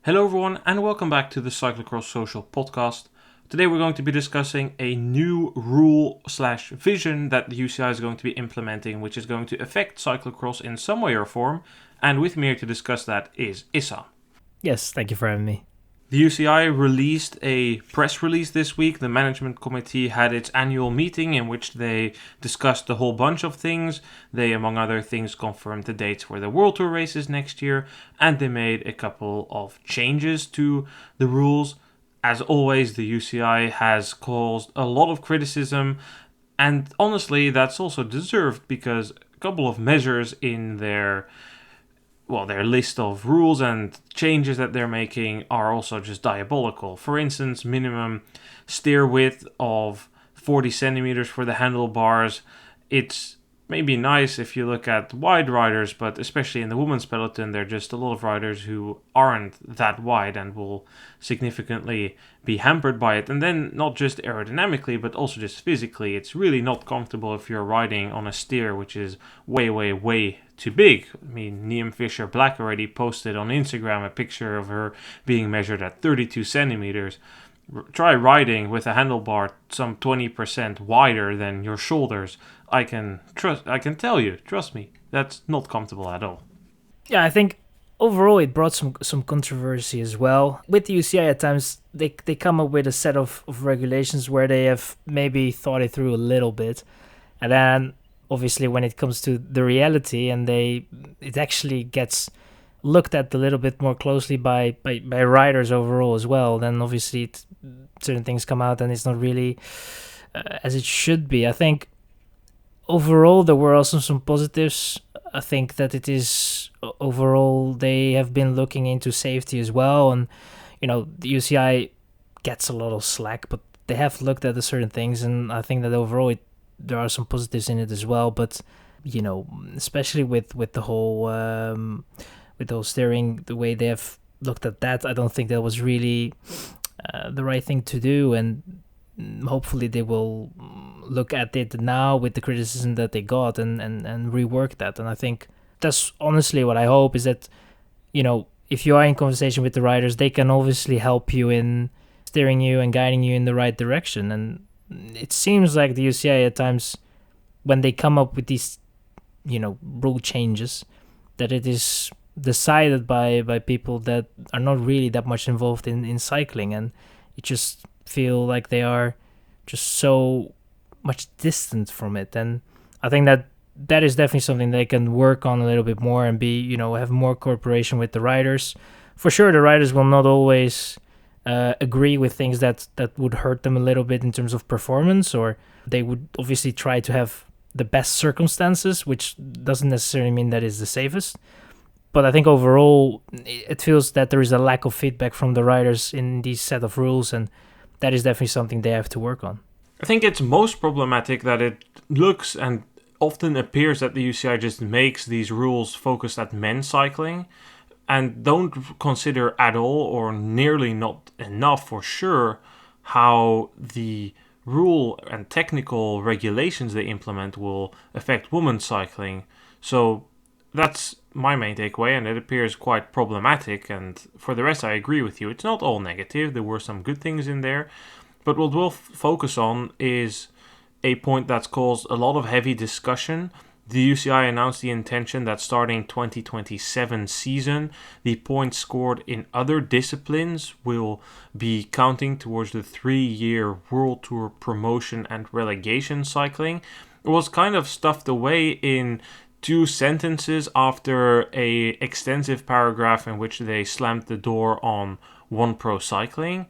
Hello everyone and welcome back to the Cyclocross Social podcast. Today we're going to be discussing a new rule/vision that the UCI is going to be implementing, which is going to affect cyclocross in some way or form. And with me here to discuss that is Issam. Yes, thank you for having me. The UCI released a press release this week. The management committee had its annual meeting in which they discussed a whole bunch of things. They, among other things, confirmed the dates for the World Tour races next year, and they made a couple of changes to the rules. As always, the UCI has caused a lot of criticism, and honestly, that's also deserved because a couple of measures in their list of rules and changes that they're making are also just diabolical. For instance, minimum steer width of 40 centimeters for the handlebars. It's maybe nice if you look at wide riders, but especially in the women's peloton, there are just a lot of riders who aren't that wide and will significantly be hampered by it. And then not just aerodynamically, but also just physically. It's really not comfortable if you're riding on a steer which is way too big. I mean, Liam Fisher-Black already posted on Instagram a picture of her being measured at 32 centimeters. Try riding with a handlebar some 20% wider than your shoulders. I can tell you, trust me, that's not comfortable at all. Yeah, I think overall it brought some controversy as well. With the UCI at times, they come up with a set of regulations where they have maybe thought it through a little bit. And then obviously when it comes to the reality and it actually gets looked at a little bit more closely by riders overall as well, then obviously certain things come out and it's not really as it should be. I think overall there were also some positives. I think that it is overall they have been looking into safety as well, and the UCI gets a lot of slack, but they have looked at the certain things, and I think that overall there are some positives in it as well. But especially with the whole steering, the way they have looked at that, I don't think that was really the right thing to do, and hopefully they will look at it now with the criticism that they got and rework that. And I think that's honestly what I hope, is that if you are in conversation with the riders, they can obviously help you in steering you and guiding you in the right direction. And it seems like the UCI at times, when they come up with these rule changes, that it is decided by people that are not really that much involved in cycling, and it just feel like they are just so much distant from it. And I think that is definitely something they can work on a little bit more and be have more cooperation with the riders. For sure, the riders will not always agree with things that would hurt them a little bit in terms of performance, or they would obviously try to have the best circumstances, which doesn't necessarily mean that is the safest. But I think overall it feels that there is a lack of feedback from the riders in these set of rules, and that is definitely something they have to work on. I think it's most problematic that it looks and often appears that the UCI just makes these rules focused at men's cycling and don't consider at all, or nearly not enough for sure, how the rule and technical regulations they implement will affect women's cycling. So that's my main takeaway, and it appears quite problematic. And for the rest, I agree with you. It's not all negative. There were some good things in there. But what we'll focus on is a point that's caused a lot of heavy discussion. The UCI announced the intention that starting 2027 season, the points scored in other disciplines will be counting towards the 3-year World Tour promotion and relegation cycling. It was kind of stuffed away in 2 sentences after a extensive paragraph in which they slammed the door on One Pro cycling.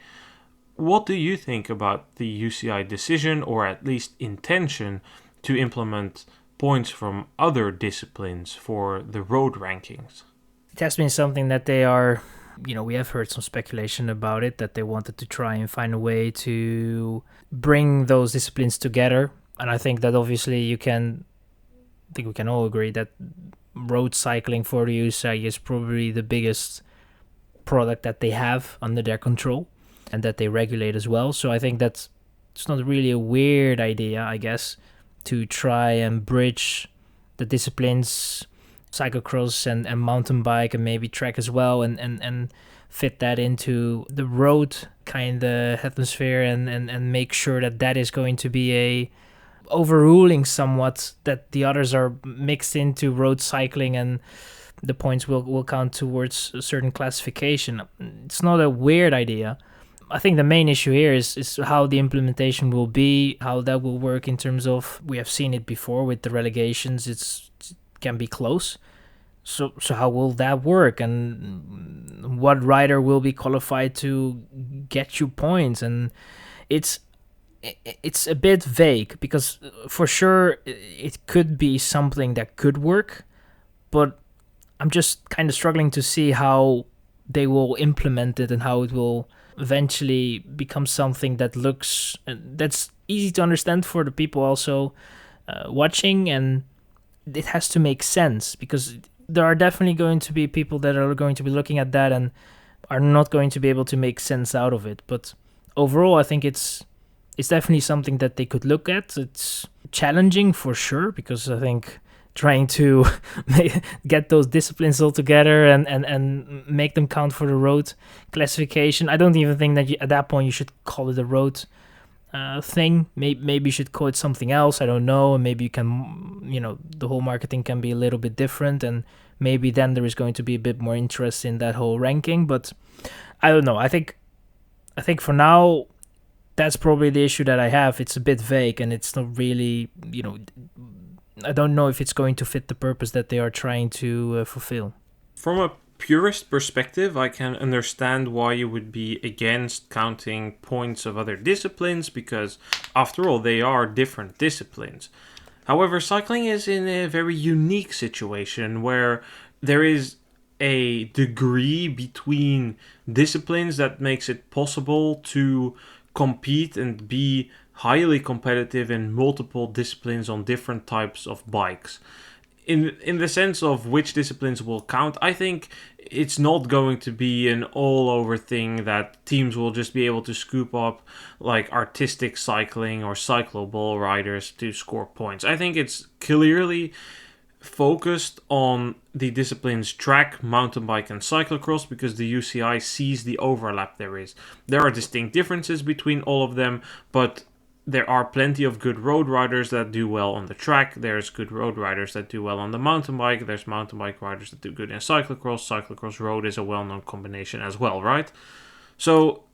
What do you think about the UCI decision, or at least intention, to implement points from other disciplines for the road rankings? It has been something that they are, we have heard some speculation about it, that they wanted to try and find a way to bring those disciplines together. And I think that obviously we can all agree that road cycling for the UCI is probably the biggest product that they have under their control and that they regulate as well. So I think that it's not really a weird idea, I guess, to try and bridge the disciplines, cyclocross and mountain bike and maybe track as well, and fit that into the road kind of atmosphere and make sure that that is going to be a overruling somewhat, that the others are mixed into road cycling and the points will count towards a certain classification. It's not a weird idea. I think the main issue here is how the implementation will be, how that will work in terms of, we have seen it before with the relegations, it can be close. So how will that work, and what rider will be qualified to get you points? And it's a bit vague, because for sure it could be something that could work, but I'm just kind of struggling to see how they will implement it and how it will eventually become something that looks, that's easy to understand for the people also watching, and it has to make sense, because there are definitely going to be people that are going to be looking at that and are not going to be able to make sense out of it. But overall, I think it's definitely something that they could look at. It's challenging for sure, because I think trying to get those disciplines all together and make them count for the road classification, I don't even think that at that point you should call it a road thing. Maybe you should call it something else, I don't know. And maybe you can, the whole marketing can be a little bit different, and maybe then there is going to be a bit more interest in that whole ranking. But I don't know. I think for now, that's probably the issue that I have. It's a bit vague, and it's not really, I don't know if it's going to fit the purpose that they are trying to fulfill. From a purist perspective, I can understand why you would be against counting points of other disciplines, because after all, they are different disciplines. However, cycling is in a very unique situation where there is a degree between disciplines that makes it possible to compete and be highly competitive in multiple disciplines on different types of bikes. In the sense of which disciplines will count, I think it's not going to be an all-over thing that teams will just be able to scoop up like artistic cycling or cycloball riders to score points. I think it's clearly focused on the disciplines track, mountain bike and cyclocross, because the UCI sees the overlap there is. There are distinct differences between all of them, but there are plenty of good road riders that do well on the track. There's good road riders that do well on the mountain bike. There's mountain bike riders that do good in cyclocross. Cyclocross road is a well-known combination as well, right? So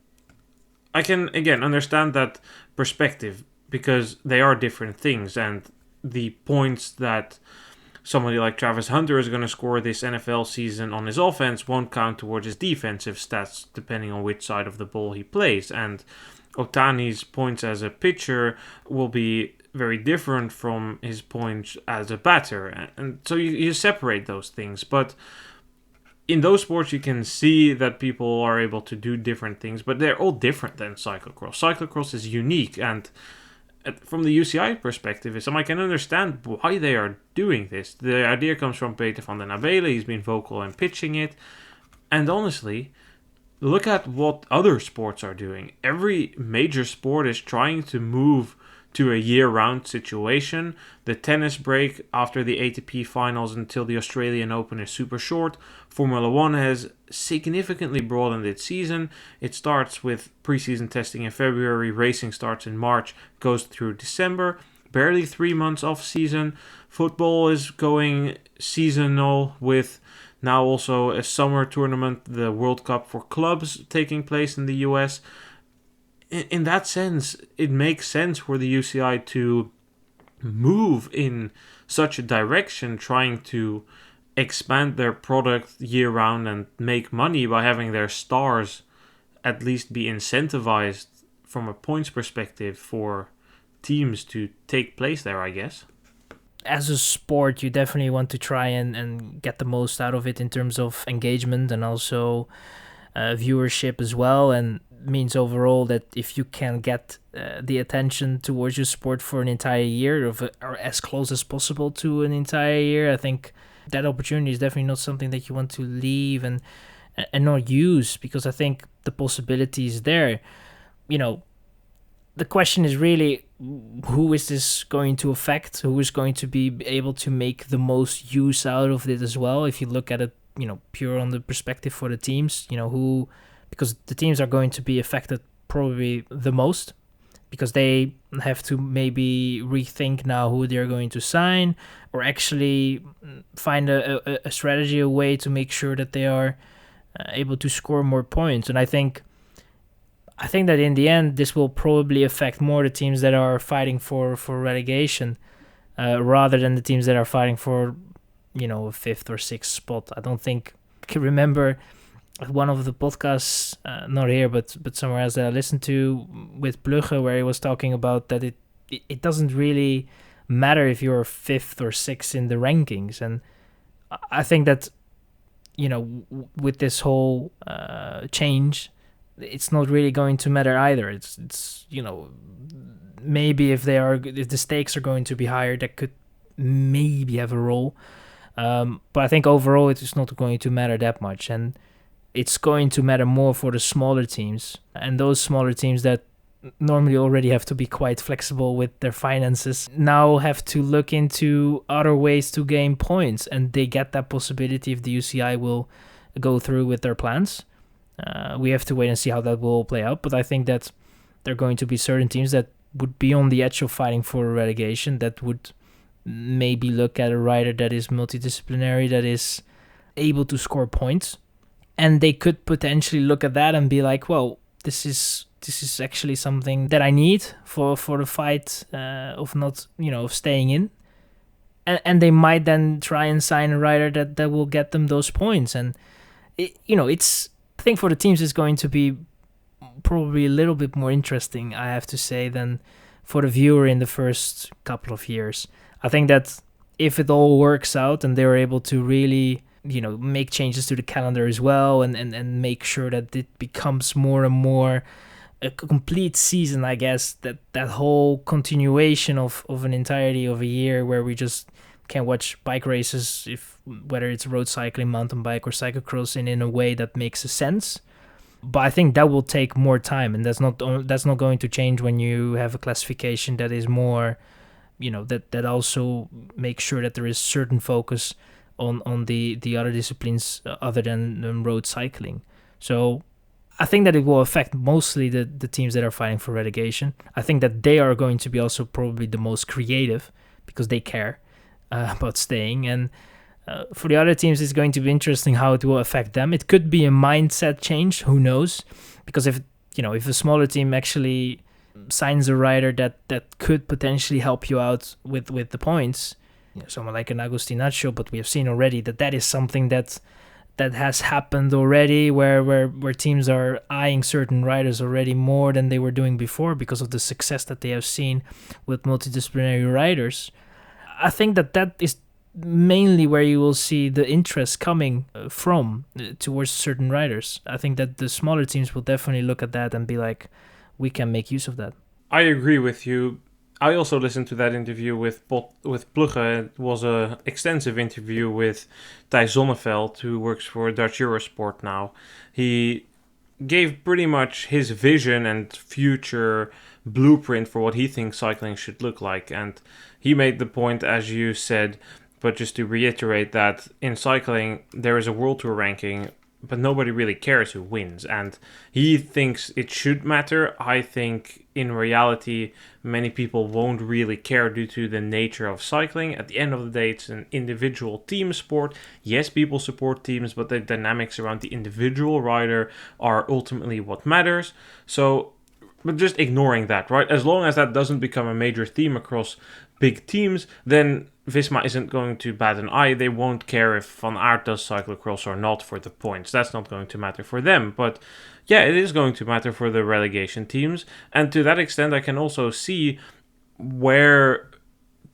I can, again, understand that perspective, because they are different things, and the points that somebody like Travis Hunter is going to score this NFL season on his offense won't count towards his defensive stats, depending on which side of the ball he plays. And Otani's points as a pitcher will be very different from his points as a batter. And so you separate those things. But in those sports, you can see that people are able to do different things, but they're all different than cyclocross. Cyclocross is unique, and from the UCI perspective, I can understand why they are doing this. The idea comes from Peter van den Abele. He's been vocal in pitching it. And honestly, look at what other sports are doing. Every major sport is trying to move to a year-round situation. The tennis break after the ATP finals until the Australian Open is super short. Formula 1 has significantly broadened its season. It starts with preseason testing in February, racing starts in March, goes through December. Barely 3 months off season. Football is going seasonal with now also a summer tournament, the World Cup for clubs, taking place in the US. In that sense, it makes sense for the UCI to move in such a direction, trying to expand their product year-round and make money by having their stars at least be incentivized from a points perspective for teams to take place there, I guess. As a sport, you definitely want to try and get the most out of it in terms of engagement and also viewership as well, and means overall that if you can get the attention towards your sport for an entire year, or as close as possible to an entire year, I think that opportunity is definitely not something that you want to leave and not use, because I think the possibility is there. The question is really, who is this going to affect? Who is going to be able to make the most use out of it as well? If you look at it pure on the perspective for the teams, because the teams are going to be affected probably the most, because they have to maybe rethink now who they're going to sign, or actually find a strategy, a way to make sure that they are able to score more points. And I think that in the end, this will probably affect more the teams that are fighting for relegation, rather than the teams that are fighting for, a fifth or sixth spot. I don't think I can remember one of the podcasts, not here, but somewhere else, that I listened to with Plugge, where he was talking about that it doesn't really matter if you're fifth or sixth in the rankings. And I think that, with this whole change, it's not really going to matter either. It's maybe if the stakes are going to be higher, that could maybe have a role. But I think overall it is not going to matter that much, and it's going to matter more for the smaller teams, and those smaller teams that normally already have to be quite flexible with their finances now have to look into other ways to gain points, and they get that possibility if the UCI will go through with their plans. We have to wait and see how that will play out, but I think that there are going to be certain teams that would be on the edge of fighting for relegation, that would maybe look at a rider that is multidisciplinary, that is able to score points, and they could potentially look at that and be like, well, this is actually something that I need for the fight of not, of staying in. And they might then try and sign a rider that will get them those points. And, it's, I think for the teams it's going to be probably a little bit more interesting, I have to say, than for the viewer in the first couple of years. I think that if it all works out and they're able to really, make changes to the calendar as well, and make sure that it becomes more and more a complete season, I guess, that whole continuation of an entirety of a year where we just can watch bike races, whether it's road cycling, mountain bike, or cyclocross, in a way that makes sense. But I think that will take more time, and that's not going to change when you have a classification that is more, that also makes sure that there is certain focus on the other disciplines other than road cycling. So I think that it will affect mostly the teams that are fighting for relegation. I think that they are going to be also probably the most creative, because they care about staying. And for the other teams, it's going to be interesting how it will affect them. It could be a mindset change, who knows? Because if a smaller team actually signs a rider that could potentially help you out with the points, someone like an Agustinaccio, but we have seen already that is something that has happened already, where teams are eyeing certain riders already more than they were doing before, because of the success that they have seen with multidisciplinary riders. I think that is mainly where you will see the interest coming from towards certain riders. I think that the smaller teams will definitely look at that and be like, we can make use of that. I agree with you. I also listened to that interview with Plugge. It was an extensive interview with Thijs Zonneveld, who works for Dutch Eurosport now. He gave pretty much his vision and future blueprint for what he thinks cycling should look like. And he made the point, as you said, but just to reiterate, that in cycling there is a World Tour ranking, but nobody really cares who wins. And he thinks it should matter. I think in reality, many people won't really care due to the nature of cycling. At the end of the day, it's an individual team sport. Yes, people support teams, but the dynamics around the individual rider are ultimately what matters. So, but just ignoring that, right? As long as that doesn't become a major theme across big teams, then Visma isn't going to bat an eye. They won't care if Van Aert does cyclocross or not for the points. That's not going to matter for them. But yeah, it is going to matter for the relegation teams. And to that extent, I can also see where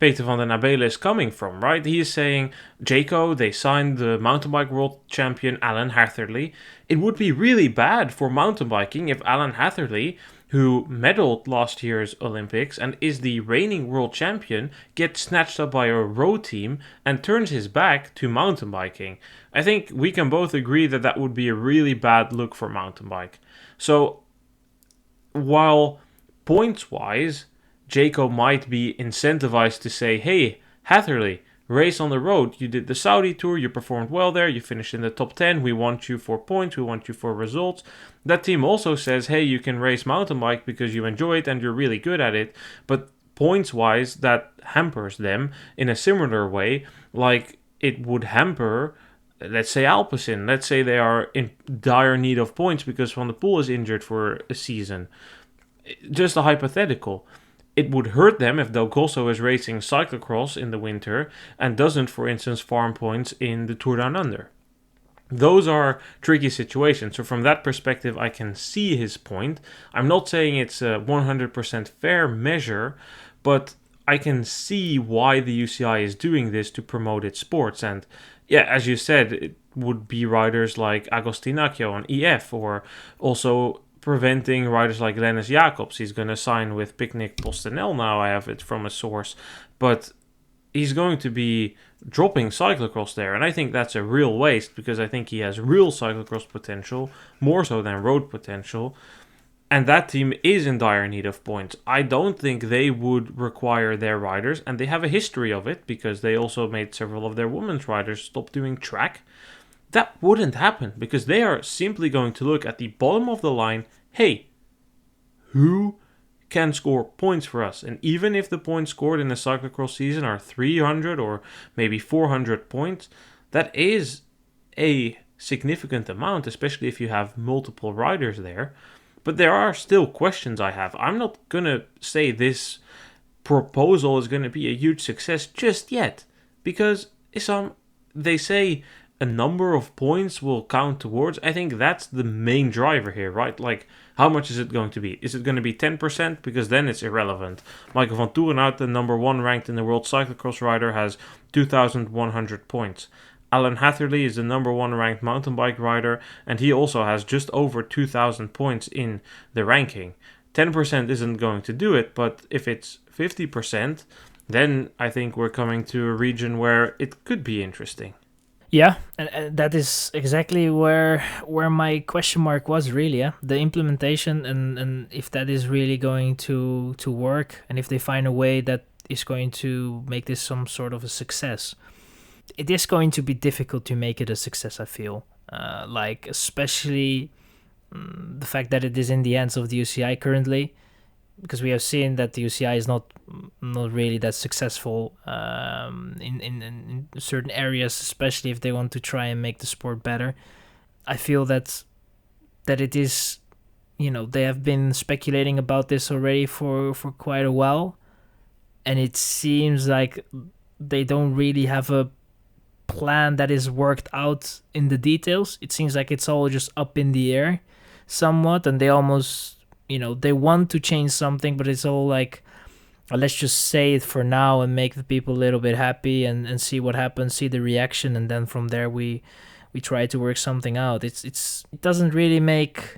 Peter van den Abele is coming from, right? He is saying, Jayco, they signed the mountain bike world champion Alan Hatherley. It would be really bad for mountain biking if Alan Hatherley, who medaled last year's Olympics and is the reigning world champion, gets snatched up by a road team and turns his back to mountain biking. I think we can both agree that that would be a really bad look for mountain bike. So, while points-wise, Jayco might be incentivized to say, hey, Hatherley, race on the road. You did the Saudi Tour, you performed well there, you finished in the top 10, we want you for points, we want you for results. That team also says, hey, you can race mountain bike because you enjoy it and you're really good at it, but points-wise, that hampers them in a similar way, like it would hamper, let's say, Alpecin. Let's say they are in dire need of points because Van der Poel is injured for a season. Just a hypothetical. It would hurt them if Del Grosso is racing cyclocross in the winter and doesn't, for instance, farm points in the Tour Down Under. Those are tricky situations. So from that perspective, I can see his point. I'm not saying it's a 100% fair measure, but I can see why the UCI is doing this to promote its sports. And yeah, as you said, it would be riders like Agostinaccio on EF, or also preventing riders like Lennis Jacobs. He's going to sign with Picnic Postenel now, I have it from a source. But he's going to be dropping cyclocross there, and I think that's a real waste because I think he has real cyclocross potential, more so than road potential, and that team is in dire need of points. I don't think they would require their riders, and they have a history of it because they also made several of their women's riders stop doing track. That wouldn't happen because they are simply going to look at the bottom of the line. Hey, who can score points for us? And even if the points scored in the cyclocross season are 300 or maybe 400 points, that is a significant amount, especially if you have multiple riders there. But there are still questions I have. I'm not going to say this proposal is going to be a huge success just yet, because they say a number of points will count towards. I think that's the main driver here, right? Like, how much is it going to be? Is it going to be 10%? Because then it's irrelevant. Michael van Toerenhout, the number 1 ranked in the world cyclocross rider, has 2,100 points. Alan Hatherley is the number 1 ranked mountain bike rider, and he also has just over 2,000 points in the ranking. 10% isn't going to do it, but if it's 50%, then I think we're coming to a region where it could be interesting. Yeah, and that is exactly where my question mark was, really. Yeah? The implementation, and if that is really going to work, and if they find a way that is going to make this some sort of a success. It is going to be difficult to make it a success, I feel. Especially the fact that it is in the hands of the UCI currently, because we have seen that the UCI is not really that successful in certain areas, especially if they want to try and make the sport better. I feel that it is, they have been speculating about this already for quite a while, and it seems like they don't really have a plan that is worked out in the details. It seems like it's all just up in the air somewhat, and they almost, they want to change something, but it's all like, let's just say it for now and make the people a little bit happy and see what happens, see the reaction, and then from there we try to work something out. It doesn't really make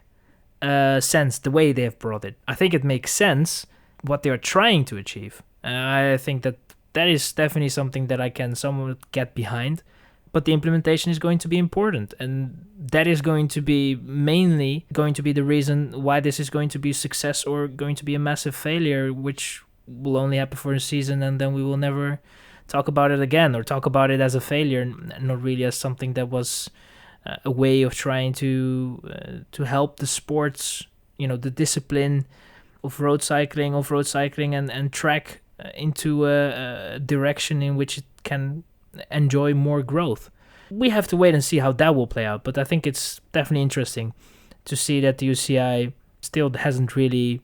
sense the way they have brought it. I think it makes sense what they are trying to achieve. I think that is definitely something that I can somewhat get behind, but the implementation is going to be important, and that is going to be mainly going to be the reason why this is going to be a success or going to be a massive failure, which will only happen for a season, and then we will never talk about it again, or talk about it as a failure, not really as something that was a way of trying to help the sports, the discipline of road cycling, off-road cycling, and track into a direction in which it can enjoy more growth. We have to wait and see how that will play out, but I think it's definitely interesting to see that the UCI still hasn't really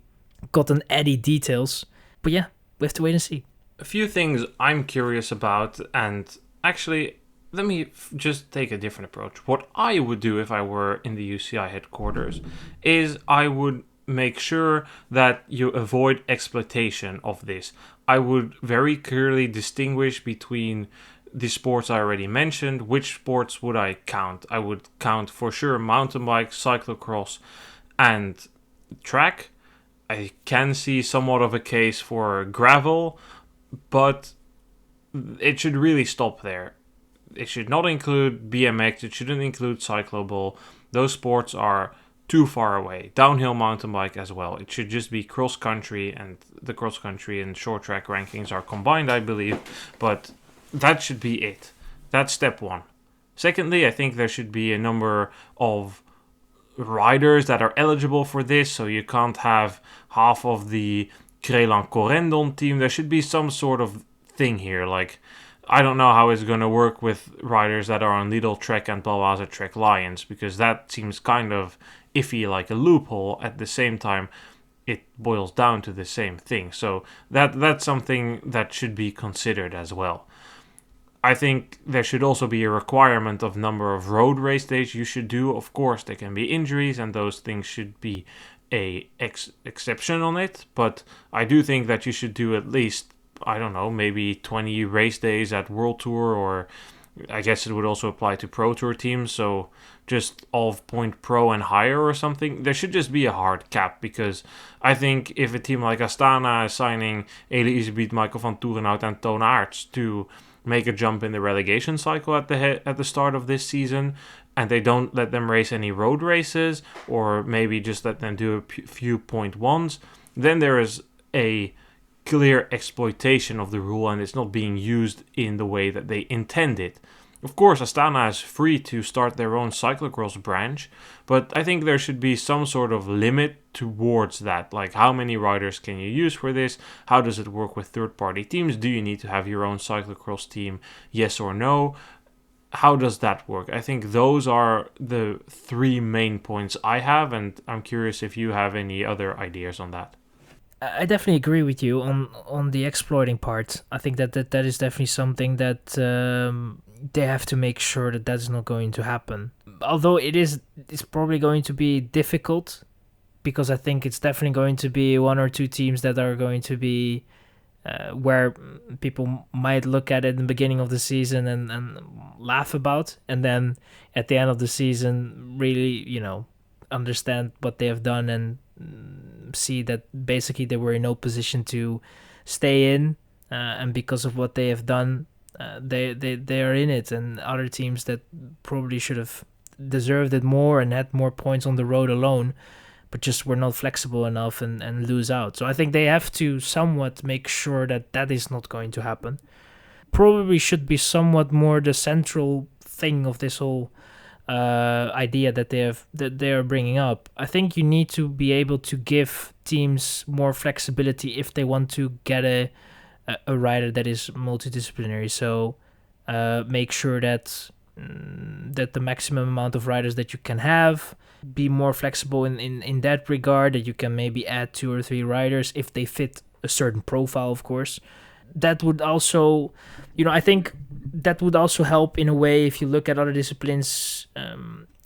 gotten any details. But yeah, we have to wait and see. A few things I'm curious about, and actually, let me just take a different approach. What I would do if I were in the UCI headquarters is I would make sure that you avoid exploitation of this. I would very clearly distinguish between the sports I already mentioned. Which sports would I count? I would count for sure mountain bike, cyclocross, and track. I can see somewhat of a case for gravel, but it should really stop there. It should not include BMX, it shouldn't include cycloball. Those sports are too far away. Downhill mountain bike as well. It should just be cross country, and the cross country and short track rankings are combined, I believe. But that should be it. That's step one. Secondly, I think there should be a number of riders that are eligible for this, so you can't have half of the Crelan Corendon team. There should be some sort of thing here. Like, I don't know how it's going to work with riders that are on Lidl Trek and Balwaza Trek Lions, because that seems kind of iffy, like a loophole. At the same time, it boils down to the same thing. So that's something that should be considered as well. I think there should also be a requirement of number of road race days you should do. Of course, there can be injuries, and those things should be a exception on it. But I do think that you should do at least, I don't know, maybe 20 race days at World Tour, or I guess it would also apply to Pro Tour teams. So just all point pro and higher or something. There should just be a hard cap, because I think if a team like Astana is signing Ele Iserbyt, Michael van Toerenhout and Toon Aerts to make a jump in the relegation cycle at the start of this season, and they don't let them race any road races, or maybe just let them do a few point ones, then there is a clear exploitation of the rule, and it's not being used in the way that they intended. Of course, Astana is free to start their own cyclocross branch, but I think there should be some sort of limit towards that. Like, how many riders can you use for this? How does it work with third-party teams? Do you need to have your own cyclocross team? Yes or no? How does that work? I think those are the three main points I have, and I'm curious if you have any other ideas on that. I definitely agree with you on the exploiting part. I think that is definitely something that they have to make sure that that's not going to happen. Although it's probably going to be difficult, because I think it's definitely going to be one or two teams that are going to be where people might look at it in the beginning of the season and laugh about, and then at the end of the season really, understand what they have done and see that basically they were in no position to stay in, and because of what they have done, they are in it, and other teams that probably should have deserved it more and had more points on the road alone, but just were not flexible enough and lose out. So I think they have to somewhat make sure that that is not going to happen. Probably should be somewhat more the central thing of this whole idea that they are bringing up. I think you need to be able to give teams more flexibility if they want to get a rider that is multidisciplinary. So make sure that the maximum amount of riders that you can have, be more flexible in that regard, that you can maybe add 2 or 3 riders if they fit a certain profile, of course. That would also, I think that would also help in a way if you look at other disciplines,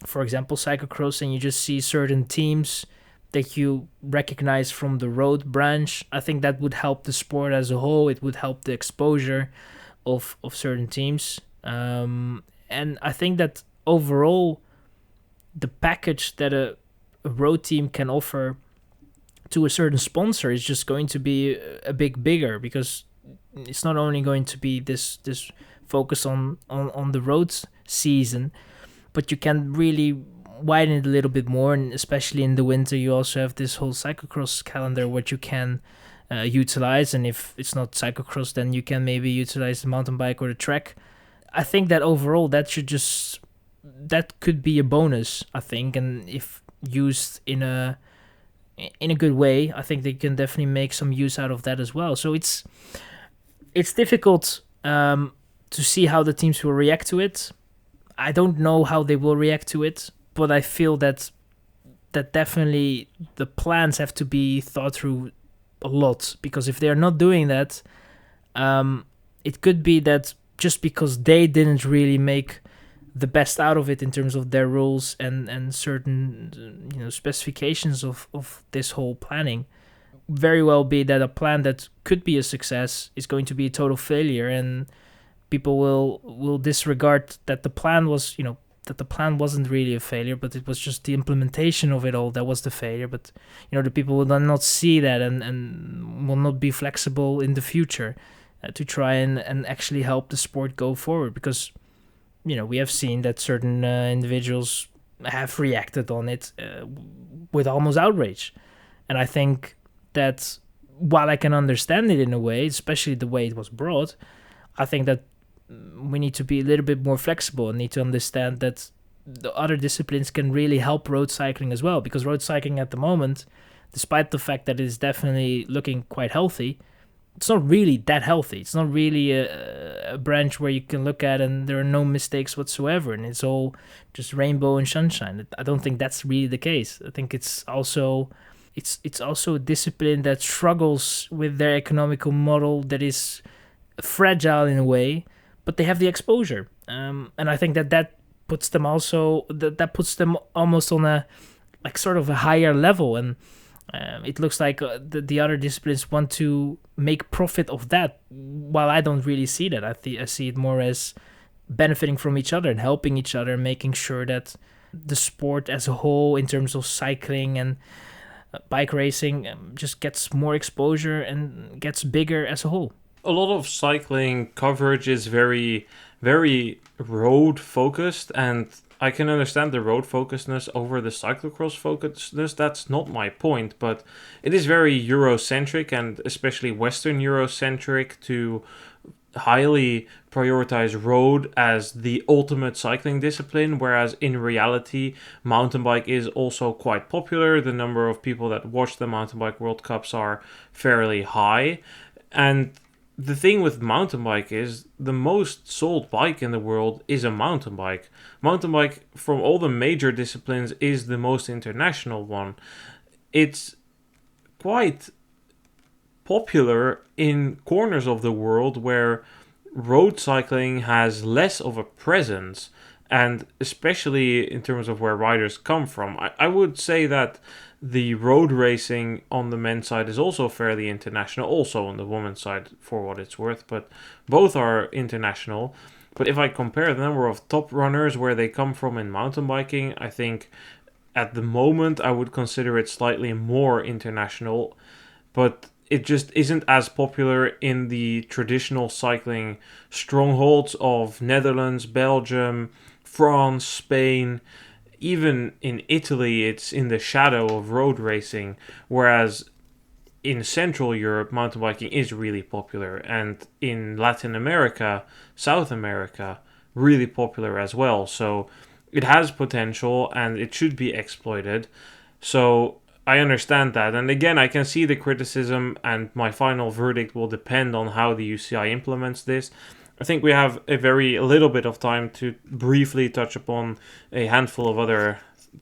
for example, cyclocross, and you just see certain teams that you recognize from the road branch. I think that would help the sport as a whole. It would help the exposure of certain teams. And I think that overall, the package that a road team can offer to a certain sponsor is just going to be a bit bigger, because it's not only going to be this focus on the roads season, but you can really widen it a little bit more, and especially in the winter you also have this whole cyclocross calendar which you can utilize, and if it's not cyclocross then you can maybe utilize the mountain bike or the trek. I think that overall that could be a bonus, I think, and if used in a good way, I think they can definitely make some use out of that as well. So it's difficult to see how the teams will react to it. I don't know how they will react to it, but I feel that definitely the plans have to be thought through a lot, because if they're not doing that, it could be that just because they didn't really make the best out of it in terms of their rules and certain specifications of this whole planning, very well be that a plan that could be a success is going to be a total failure, and people will disregard that the plan was that the plan wasn't really a failure, but it was just the implementation of it all that was the failure. But the people will then not see that and will not be flexible in the future to try and actually help the sport go forward, because we have seen that certain individuals have reacted on it with almost outrage. And I think that while I can understand it in a way, especially the way it was brought, I think that we need to be a little bit more flexible and need to understand that the other disciplines can really help road cycling as well, because road cycling at the moment, despite the fact that it is definitely looking quite healthy, it's not really that healthy. It's not really a branch where you can look at and there are no mistakes whatsoever and it's all just rainbow and sunshine. I don't think that's really the case. I think it's also a discipline that struggles with their economical model, that is fragile in a way, but they have the exposure, and I think that puts them also that puts them almost on a like sort of a higher level, and it looks like the other disciplines want to make profit of that, while I don't really see that. I see it more as benefiting from each other and helping each other, making sure that the sport as a whole, in terms of cycling and bike racing, just gets more exposure and gets bigger as a whole. A lot of cycling coverage is very, very road focused, and I can understand the road focusedness over the cyclocross focusedness. That's not my point, but it is very Eurocentric, and especially Western Eurocentric, to highly prioritize road as the ultimate cycling discipline, whereas in reality mountain bike is also quite popular. The number of people that watch the mountain bike World Cups are fairly high, and the thing with mountain bike is the most sold bike in the world is a mountain bike. Mountain bike, from all the major disciplines, is the most international one. It's quite popular in corners of the world where road cycling has less of a presence, and especially in terms of where riders come from. I would say that the road racing on the men's side is also fairly international, also on the women's side for what it's worth, but both are international. But if I compare the number of top runners where they come from in mountain biking, I think at the moment I would consider it slightly more international, but it just isn't as popular in the traditional cycling strongholds of Netherlands, Belgium, France, Spain. Even in Italy, it's in the shadow of road racing, whereas in Central Europe, mountain biking is really popular, and in Latin America, South America, really popular as well. So it has potential, and it should be exploited. So I understand that, and again, I can see the criticism, and my final verdict will depend on how the UCI implements this. I think we have a very little bit of time to briefly touch upon a handful of other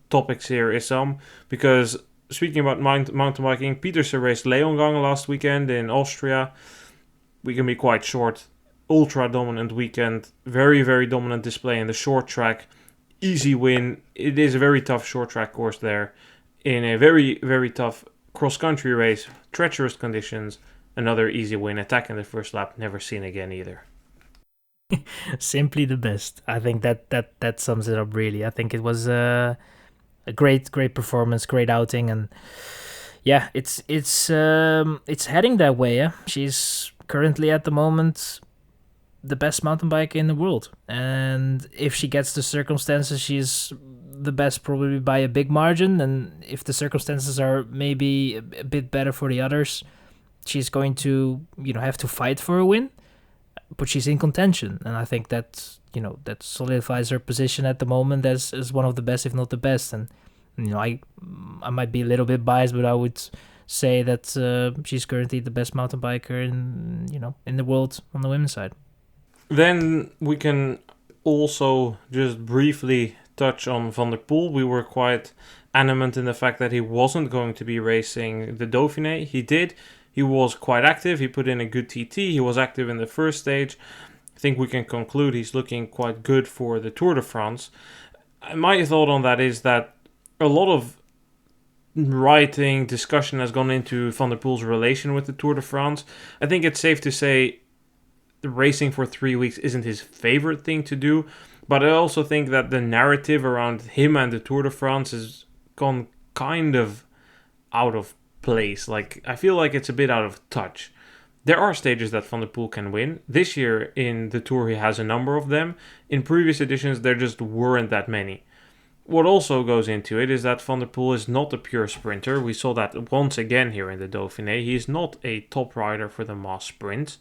topics here, Issam, because speaking about mountain biking, Pieterse raced Leongang last weekend in Austria. We can be quite short. Ultra dominant weekend, very, very dominant display in the short track. Easy win. It is a very tough short track course there. In a very, very tough cross-country race, treacherous conditions, another easy win. Attack in the first lap, never seen again either. Simply the best. I think that sums it up really. I think it was a great performance, great outing, and yeah, it's heading that way. Yeah, she's currently at the moment the best mountain biker in the world, and if she gets the circumstances, she's the best probably by a big margin. And if the circumstances are maybe a bit better for the others, she's going to have to fight for a win. But she's in contention, and I think that that solidifies her position at the moment as one of the best, if not the best. And I might be a little bit biased, but I would say that she's currently the best mountain biker in the world on the women's side. Then we can also just briefly touch on Van der Poel. We were quite adamant in the fact that he wasn't going to be racing the Dauphiné. He did. He was quite active. He put in a good TT. He was active in the first stage. I think we can conclude he's looking quite good for the Tour de France. My thought on that is that a lot of writing, discussion has gone into Van der Poel's relation with the Tour de France. I think it's safe to say racing for 3 weeks isn't his favorite thing to do. But I also think that the narrative around him and the Tour de France has gone kind of out of place. Like, I feel like it's a bit out of touch. There are stages that Van der Poel can win. This year in the Tour he has a number of them. In previous editions there just weren't that many. What also goes into it is that Van der Poel is not a pure sprinter. We saw that once again here in the Dauphiné. He is not a top rider for the mass sprints.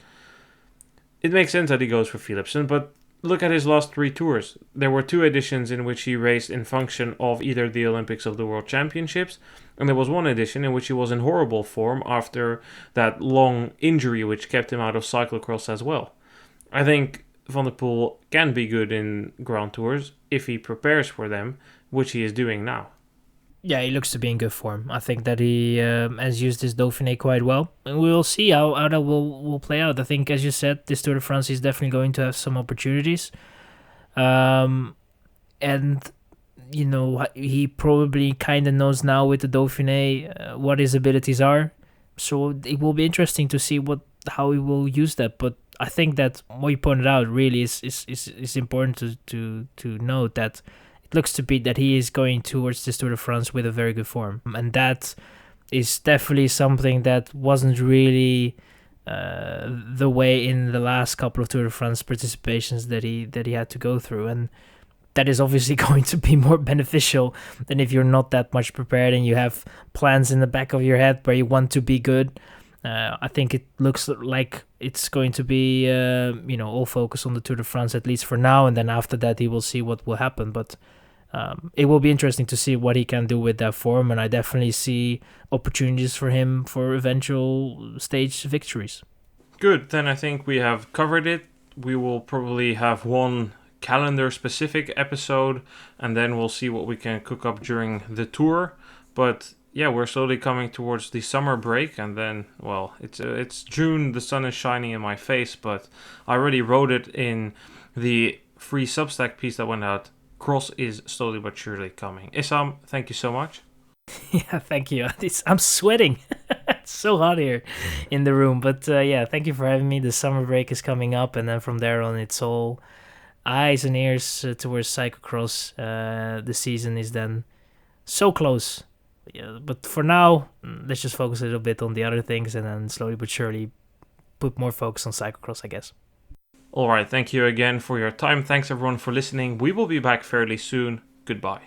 it makes sense that he goes for Philipsen, but look at his last 3 tours. There were 2 editions in which he raced in function of either the Olympics or the World Championships, and there was 1 edition in which he was in horrible form after that long injury which kept him out of cyclocross as well. I think Van der Poel can be good in Grand Tours if he prepares for them, which he is doing now. Yeah, he looks to be in good form. I think that he has used his Dauphiné quite well. And we will see how that will play out. I think, as you said, this Tour de France, he's definitely going to have some opportunities. And, you know, he probably kind of knows now with the Dauphiné what his abilities are. So it will be interesting to see how he will use that. But I think that what you pointed out really is important to note that it looks to be that he is going towards this Tour de France with a very good form. And that is definitely something that wasn't really the way in the last couple of Tour de France participations that he had to go through. And that is obviously going to be more beneficial than if you're not that much prepared and you have plans in the back of your head where you want to be good. I think it looks like it's going to be, all focus on the Tour de France, at least for now. And then after that, he will see what will happen. But it will be interesting to see what he can do with that form. And I definitely see opportunities for him for eventual stage victories. Good. Then I think we have covered it. We will probably have one calendar-specific episode, and then we'll see what we can cook up during the tour. But yeah, we're slowly coming towards the summer break, and then, well, it's June, the sun is shining in my face, but I already wrote it in the free Substack piece that went out. Cross is slowly but surely coming. Issam, thank you so much. Yeah, thank you. I'm sweating. It's so hot here in the room, but thank you for having me. The summer break is coming up, and then from there on, it's all eyes and ears towards cyclocross. The season is then so close. Yeah, but for now, let's just focus a little bit on the other things and then slowly but surely put more focus on cyclocross, I guess. All right, thank you again for your time. Thanks everyone for listening. We will be back fairly soon. Goodbye.